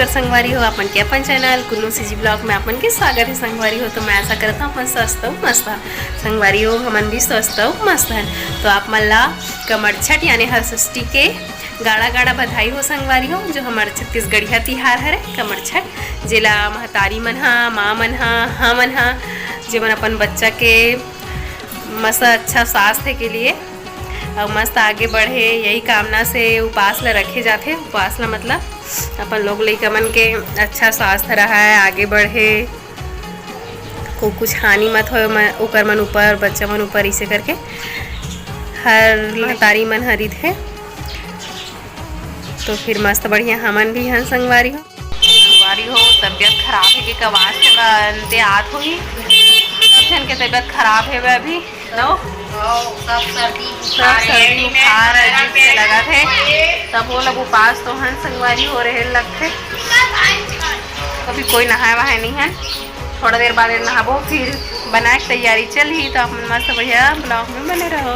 नमस्कार संगवारी हो, अपन के अपन चैनल कुल्लू सीजी ब्लॉग में अपन के स्वागत है संगवारी हो। तो मैं ऐसा करता हूँ अपन स्वस्थ हो मस्त संगवारी हो, हमन भी स्वस्थ हो मस्त है। तो आप मन ला कमर छठ यानी हर षष्ठी के गाड़ा गाड़ा बधाई हो संगवारी हो। जो हमारे छत्तीसगढ़िया तिहार है कमर छठ, जेला महतारी मन हा, माँ मन हा, हाँ मन हा, जेमन अपन बच्चा के मस्त अच्छा स्वास्थ्य के लिए और मस्त आगे बढ़े, यही कामना से उपास ला रखे जाते। उपास ला मतलब अपन लोग लइका मन के अच्छा स्वास्थ्य रहा है, आगे बढ़े, को कुछ हानि मत हो ओकर मन ऊपर, बच्चा मन ऊपर, इसे करके हर महतारी मन हरित है। तो फिर मस्त बढ़िया हमन भी हैं संगवारी हो। तबियत खराब है कि कवास थोड़ा अंते आत होगी, सब जन के तबियत खराब है वे अभी नो सब सर्दी बुखार अजीब से लगा थे। तब वो लोग उपास तो हैं संगवारी हो रहे लगते। अभी कोई नहाया वहा नहीं है, थोड़ा देर बाद नहाबो, फिर बनाए की तैयारी चल ही। तो आप मस्त बढ़िया ब्लॉग में बने रहो।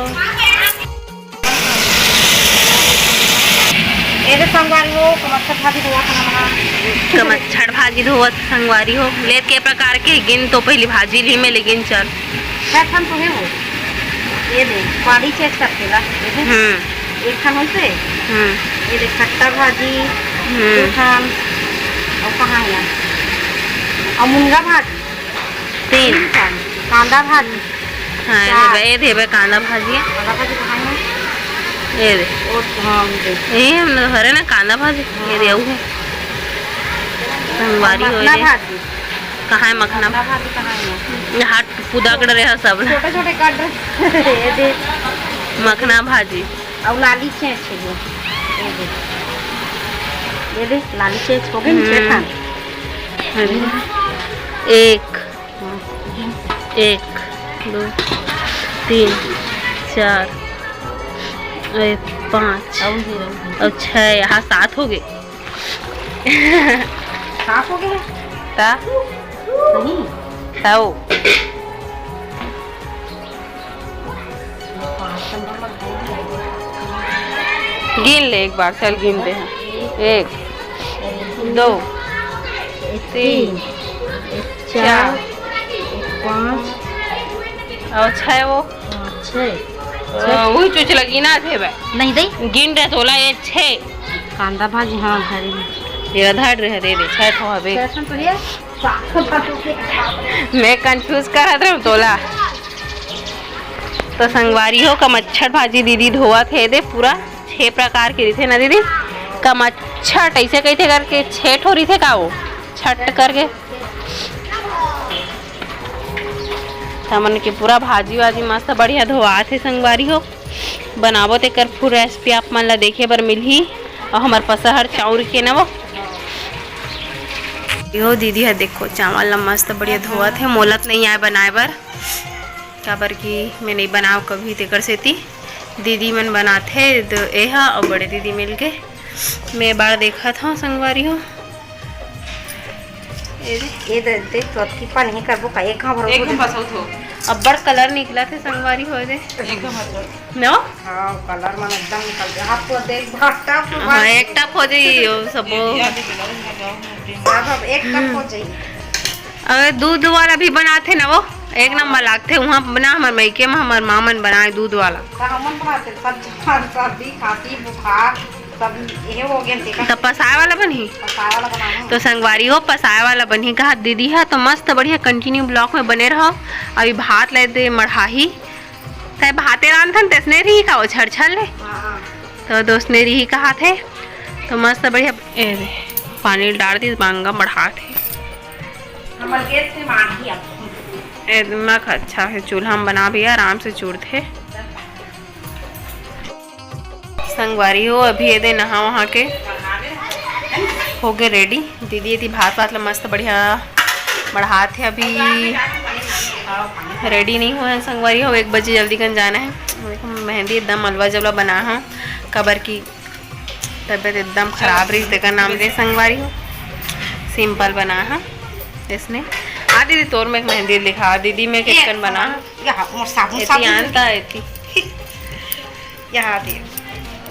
कमच्छड़ भाजी धोवत संगवारी हो, ले के प्रकार के गिन तो पहली भाजी ली में, लेकिन चल तो है वो ये दे पानी चेक करके ला एक खान होते ये दे खट्टा भाजी एक खान और कहाँ है और मुनगा भाजी 3 कांदा भाजी। हाँ ये दे कांदा भाजी कहाँ है ये दे और हाँ ये हम हरे ना कांदा भाजी ये दे है संगवारी हो भाजी कहाँ है मखना भाजी कहाँ है हाथ पुदाकड़ रहे सब छोटे छोटे काट ये दे मखना भाजी और लाली छेच ये दे लाली छेच हो गई छे खान 1 2 3 4 5 और 6 यहाँ 7 हो गए। 7 हो गए ता नहीं ताओ गिन ले एक बार, चल गिनते हैं 1 2 3 4 5 और 6 वो 6 वही चुच लगी ना थे भाई नहीं दे गिन रहे तोला ये 6 कांदा भाजी हाँ घरी ये धड़ रहे दे 6 तो हवे मैं कंफ्यूज कर रहा था तोला। तो संगवारी हो कमच्छड़ भाजी दीदी धोआ थे दे पूरा 6 प्रकार के थे ना दीदी। कमच्छड़ ऐसे कहते करके 6 ठोरी थे का वो छट करके हमन के पूरा भाजी वाजी मस्त बढ़िया धोआ थे संगवारी हो। बनाबो ते कर फुल रेसिपी आप मन ला देखे बर मिलही। और हमार पसहर चाउर के ना वो यो दीदी है देखो चावल ला मस्त बढ़िया धोआ थे। मोलत नहीं आए बनाए बर काबर की मैं नहीं बनाओ कभी तेकर सेती दीदी मन बनाते एहा और बड़े दीदी मिल के मैं बार देखा था संगवारी हो। ये देख तो की पानी नहीं करबो का एक हां भरो एकदम बसौत हो अब्बर कलर निकला थे संगवारी हो दे एकदम नो हां कलर मन एकदम निकल गया। आपको देख भाटा हां एक टप हो जाई सब अब एक टप हो जाई। अगर दूध वाला भी बनाते ना वो एक नंबर लागते वहाँ बना हमार मैके में हमार माँ मन बनाए दूध वाला हमन बनाते सब सर्दी खांसी बुखार सब ये हो गया। तब पसाए वाला बनी तो संगवारी हो पसाए वाला बनी कहा दीदी है। तो मस्त बढ़िया कंटिन्यू ब्लॉक में बने रहो। अभी भात ले दे मढ़ाही तय भाते रान थन तेसने रही का वो छड़ छड़ ले तो दोस्त ने रही कहा थे। तो मस्त बढ़िया पानी डाल दी मांगा मढ़ा थे अच्छा है। चूल्हा में बना भी आराम से चूड़ थे संगवारी हो। अभी ये दे नहा वहाँ के हो गए रेडी। दीदी ये भात वात मस्त बढ़िया बढ़ा थे अभी रेडी नहीं हुए हैं संगवारी हो। 1 बजे जल्दी कन जाना है। देखो मेहंदी एकदम अलवा जलवा बना है कबर की तबीयत एकदम खराब रही तेका नाम दे संगवारी हो। सिंपल बना है इसने हाँ दीदी तोर में मेहंदी लिखा दीदी में किचन बना यहाँ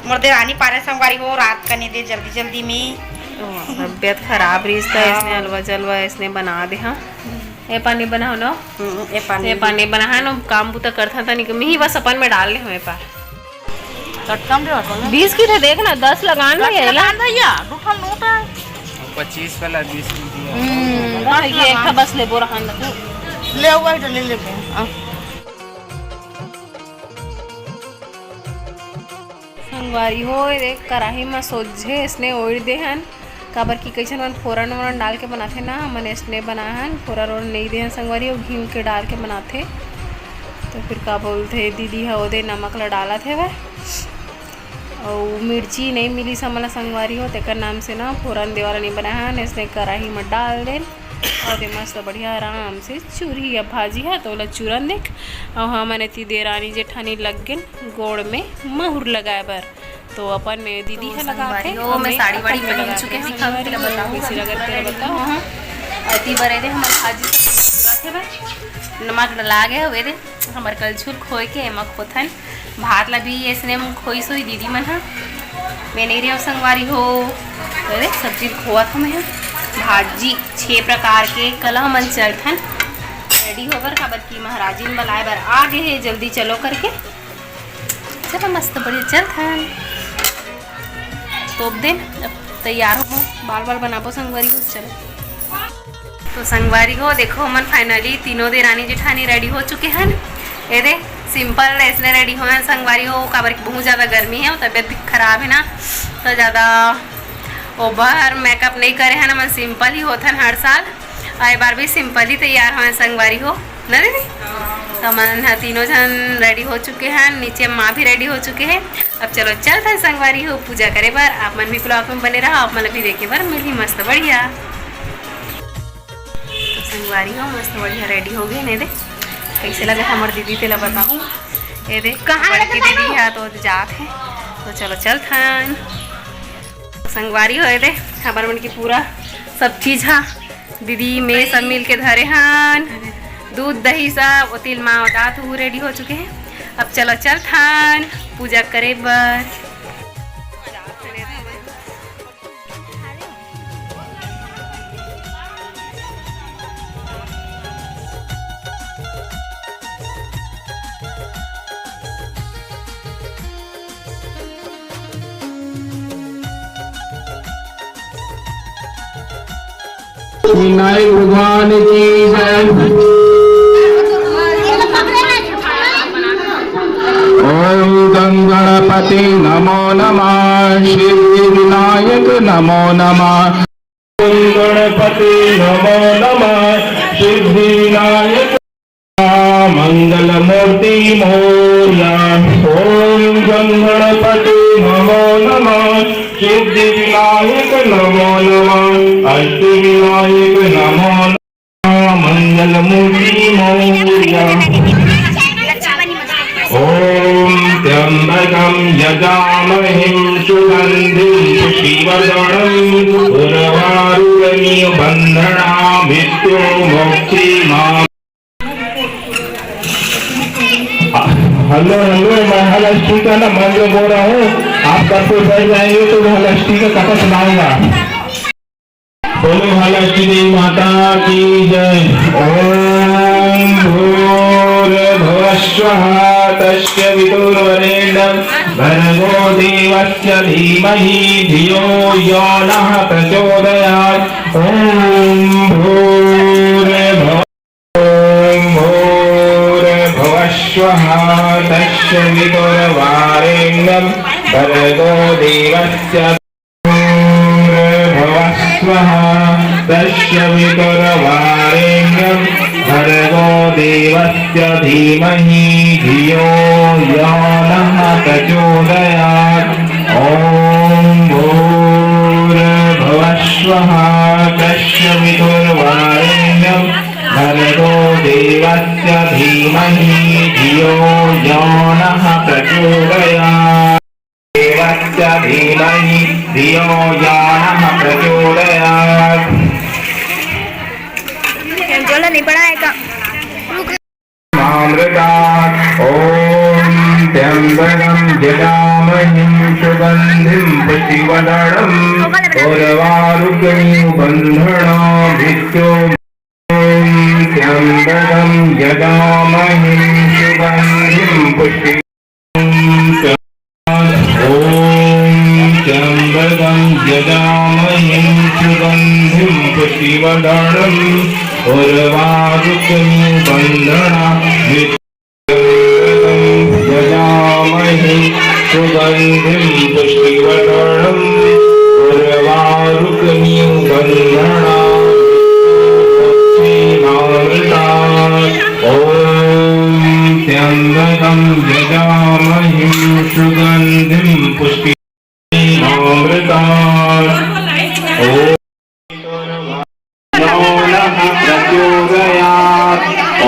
मोर देरानी पारे संगवारी हो रात का नहीं दे जल्दी जल्दी में तबीयत खराब रही था, इसने हलवा जलवा इसने बना दे। हाँ ये पानी बनाओ ना, ये पानी बना है ना, काम बुता करता था नहीं मी बस अपन में डाल ले हमें पार 20 की थे देखना 10 लगान भैया 25 वाला 20 ये एक था बस ले बोरा खान ले हुआ ले ले संगवारी हो देख कढ़ाई में सोझे इसने ओढ़ दे हन काबर की कैसे मन फोरन वोरन डाल के बनाते ना, मन इसने बनाया हन फोरन वोरन नहीं दे संगवारी और घी के डाल के बनाते। तो फिर का बोलते दीदी है ओदे नमक ला डाला थे वह और मिर्ची नहीं मिली समला संगवारी हो तेकर नाम से ना फोरन देवाला नहीं बनाया हन, इसने कढ़ाई में डाल दे और दे मस्त बढ़िया आराम से चूरी या भाजी है तो ला चूरन देख। और हाँ मैंने ती देरानी जेठानी लग गए गोड़ में महूर लगाए बर, तो अपन में दीदी है लगा के ओ मैं साड़ी वाड़ी पहन चुके हैं कैसी लगा तेरा बताओ। हाँ अति बरे दे हमार भाजी सब पूरा थे नमक डला गए हुए दे हमार कलछुल खोए के एमक होथन भात ला भी इसने खोई सोई दीदी मन हा मैं नहीं रही संगवारी हो अरे सब्जी खोआ था मैं भाजी 6 प्रकार के कला मन चलथन रेडी होकर काबर की महाराजिन बुलाए बर आ गए है जल्दी चलो करके चलो मस्त बढ़िया चलथन तोप दे अब तैयार हो बाल बाल बनाबो संगवारी हो। चलो तो संगवारी हो देखो मन फाइनली तीनों देरानी जेठानी रेडी हो चुके हैं। ये दे सिंपल इसने रेडी हो संगवारी हो काबर की बहुत ज़्यादा गर्मी है और तबीयत भी खराब है ना, तो ज़्यादा ओवर मेकअप नहीं करे हैं ना, मन सिंपल ही होता है हर साल और बार भी सिंपल ही तैयार हो संगवारी हो ना दीदी। तो मन तीनों जन रेडी हो चुके हैं, नीचे माँ भी रेडी हो चुके हैं। अब चलो चलते हैं संगवारी हो पूजा करे बार, आप मन भी ब्लॉग में बने रहा आप मन भी देखे बार मिली मस्त बढ़िया। तो संगवारी हो मस्त बढ़िया रेडी हो गए नहीं दे कैसे लगा हमारे दीदी तेला बताऊँ ये दे कहाँ की दीदी है तो जात है तो चलो चलते हैं संगवारी हो दे हमारे मन की पूरा सब चीज़ हाँ दीदी में सब मिल के धरे हन दूध दही सब तिल माँ दात वो रेडी हो चुके हैं। अब चलो चल थान पूजा करे बर। विनायक भगवान की जय। ओम गणपति नमो नमः, सिद्धि विनायक नमो नमः। ओम गणपति नमो नमः, सिद्धि विनायक मंगल मूर्ति मोरया। ओम गणपति नमो नमः, सिद्धि विनायक नमो नमः, अष्ट विनायक नमो नमः, मंगल मूर्ति मोरया। ओम त्र्यंबकं यजामहे सुगंधिं पुष्टिवर्धनम् उर्वारुकमिव बन्धनान् मृत्युमुक्तिमाम्। हेलो हेलो मैं हलष्टी का ना मंत्र बोल रहा हूँ, आप करते बैठ जाएंगे तो मैं हलष्टी का कथा सुनाऊंगा। बोलो हलष्टी देवी माता की जय। ओम भूर्भुवः स्वः तस्य वितुर्वरेण्यं भर्गो देवस्य धीमहि धियो यो नः प्रचोदयात्। ओम भूर्भुवः स्वः तस्य वितुर्वरेण्यं भर्गो देवस्य स्वः तस्य वितुर्वरेण्यं भर्गो देवस्य धीमहि धियो यो नः प्रचोदयात्। ॐ भूर्भुवः स्वः तस्य वितुर्वरेण्यं भर्गो देवस्य धीमहि धियो यो नः प्रचोदयात्। देवस्य धीमहि धियो यो नः प्रचोदयात्। जोला नहीं पड़ा है का मामृतात्। ओम त्र्यंबकं जगामहे महिं सुगन्धिं पुष्टिवर्धनम् उर्वारुकमिबन्धनाभिष्टो त्र्यम्बकं यजामहे सुगन्धिं पुष्टिवर्धनम् त्र्यम्बकं यजामहे सुगन्धिं पुष्टिवर्धनम् उर्वारुकमिबन्धनाभिष्टो यजामहे सुगन्धिं पुष्टिवर्धनम् उर्वारुकमिबन्धनाभिष्टोऽक्षीणामृतात् ॐ त्र्यम्बकं यजामहे सुगन्धिं पुष्टिवर्धनम् ॐ नः प्रचोदयात् ॐ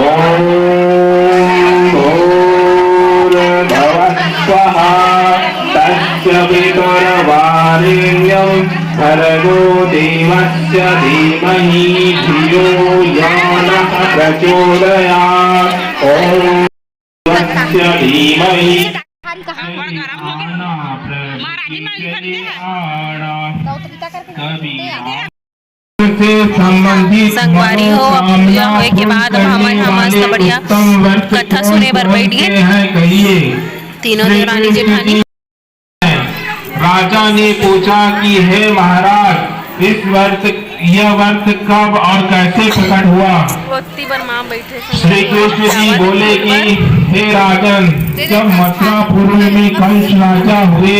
भूर्भुवः तस्य वितुर्वरेण्यं भर्गो देवस्य धीमहि धियो यो नः प्रचोदयात् ॐ तस्य धीमहि संगवारी हो अब पूजा होए के बाद अब हमन मस्त बढ़िया कथा सुने बर बैठ गए तीनों देवरानी जेठानी। राजा ने पूछा कि हे महाराज इस व्रत यह व्रत कब और कैसे प्रकट हुआ। श्री कृष्ण जी बोले कि हे राजन जब मथुरापुर में कंस राजा हुए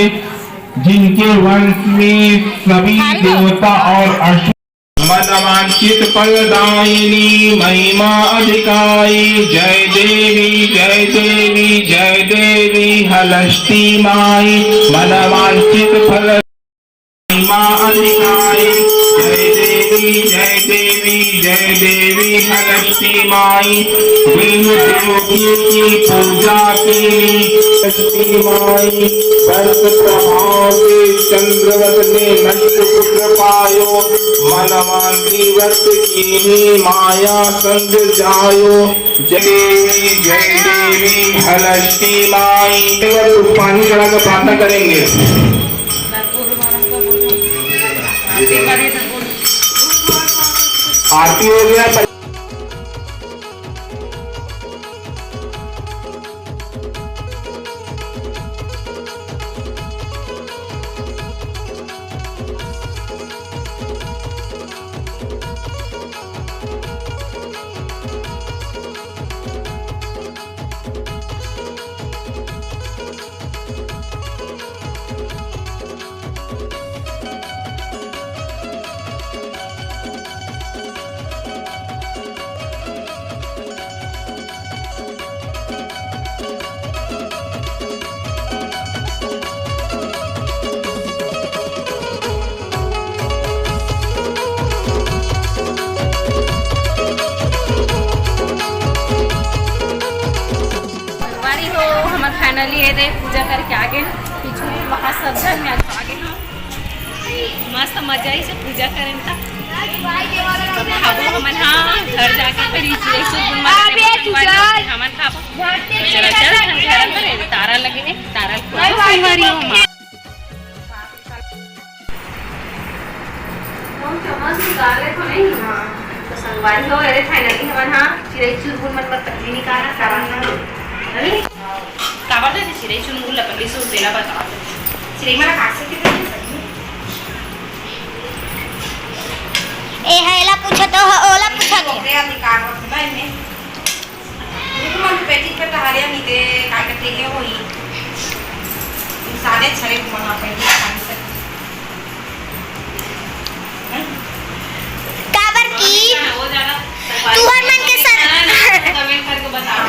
जिनके वंश में सभी देवता और असुर मनवांछित फलदायिनी महिमा अधिकाई जय देवी जय देवी जय देवी हलष्टी माई मनवांछित फल महिमा अधिकाई जय देवी जय देवी जय देवी हलष्टी माई विष्णु की पूजा की हलष्टी माई वर्ष प्रभाव के चंद्रवत ने नष्ट पुत्र पायो मनवांती वर्ष की माया संग जायो जय देवी हलष्टी माई। पानी चढ़ा कर प्रार्थना करेंगे। आरती हो गया। फाइनली ये दे पूजा करके आ गए पीछू वहाँ सब जन में आ गए मस्त मजा ही से पूजा करें था हमन हाँ घर जाके फिर हमन खाबो चल चल घर में तारा लगे तारा संगवारी हो मां चम्मच निकाले तो नहीं हां तो संगवारी हो अरे फाइनली हमन हाँ चिड़ै चुरमुर मन पर पतली निकाला कराना अरे काबर दे चिड़ै चुरमुर लपली सो तेला बता चिड़ै मला काट सकते थे ए हैला पूछो तो ओला पूछो ओके अपनी कार में भाई में देखो मन पेटी पे टहारिया नहीं दे काटते हैं वही सारे छरे को वहां पे काबर की हो जाना तुहर मन के कमेंट करके बताओ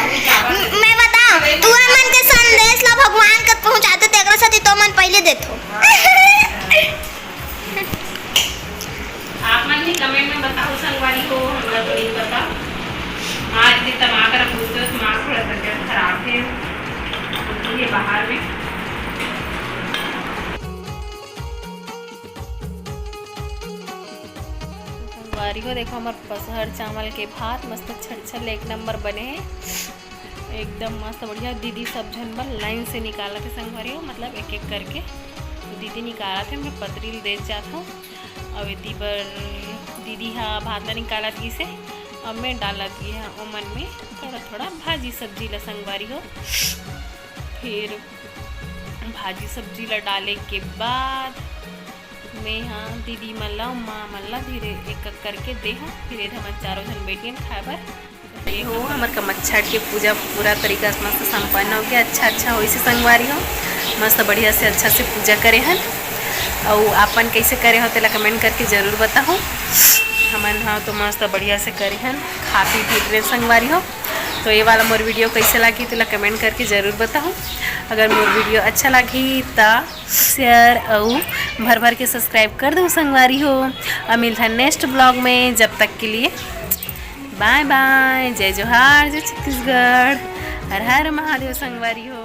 मैं बताऊं तुहर मन के संदेश ला भगवान तक पहुंचाते तेकरा साथी तो मन पहले देथो आप मन भी कमेंट में बताओ संगवारी को हमरा तो नहीं पता आज भी दिमाग रख पूछते हो दिमाग थोड़ा सा खराब है तो ये बाहर में संगवारी को देखो हमारे पसहर चावल के भात मस्त छल एक नंबर बने हैं एकदम मस्त बढ़िया। दीदी सब झन बर लाइन से निकाला थे संगवारी हो, मतलब एक एक करके तो दीदी निकाला थे, मैं पतरील दे जाता हूँ। अब इतनी बर दीदी हाँ भात ला निकाला थी से, अब मैं डाला थी हाँ ओमन में थोड़ा थोड़ा भाजी सब्जी ला संगवारी हो। फिर भाजी सब्जी ला डाले के बाद मैं हाँ दीदी मल्ला माँ मल्ला धीरे एक एक करके दे हाँ। फिर इधर हम चारों जन बैठिए खाए बर। ये हो हमारे कमर छठ के पूजा पूरा तरीका से मस्त संपन्न हो गया। अच्छा हो इसे संगवारी हो, मस्त बढ़िया से अच्छा से पूजा करे हन। और आपन कैसे करे हो तेला कमेंट करके ज़रूर बताओ। हमन हाँ तो मस्त बढ़िया से करे हन, खा पी फिर रहे संगवारी हो। तो ये वाला मोर वीडियो कैसे लगी तेला कमेंट करके ज़रूर बताओ। अगर मोर वीडियो अच्छा लगी तो शेयर और भर भर के सब्सक्राइब कर दो संगवारी हो। अब मिलता है नेक्स्ट ब्लॉग में, जब तक के लिए बाय बाय। जय जोहार, जय छत्तीसगढ़, हर हर महादेव संगवारी हो।